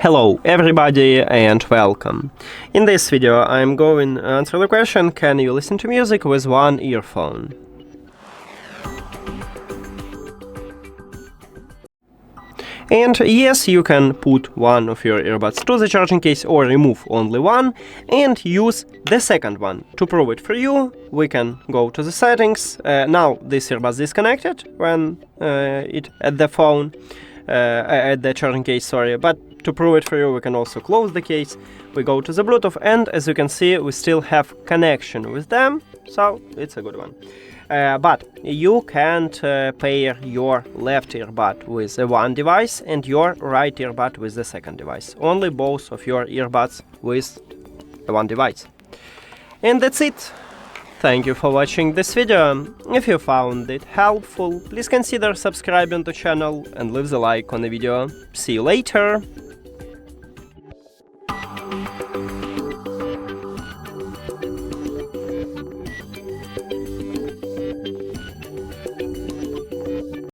Hello everybody and welcome. In this video I'm going to answer the question, can you listen to music with one earphone? And yes, you can put one of your earbuds to the charging case or remove only one and use the second one. To prove it for you, we can go to the settings. Now this earbud is disconnected when at the charging case, sorry, but to prove it for you, we can also close the case. We go to the Bluetooth and as you can see, we still have connection with them, so it's a good one. But you can't pair your left earbud with the one device and your right earbud with the second device. Only both of your earbuds with the one device. And that's it. Thank you for watching this video. If you found it helpful, please consider subscribing to the channel and leave the like on the video. See you later!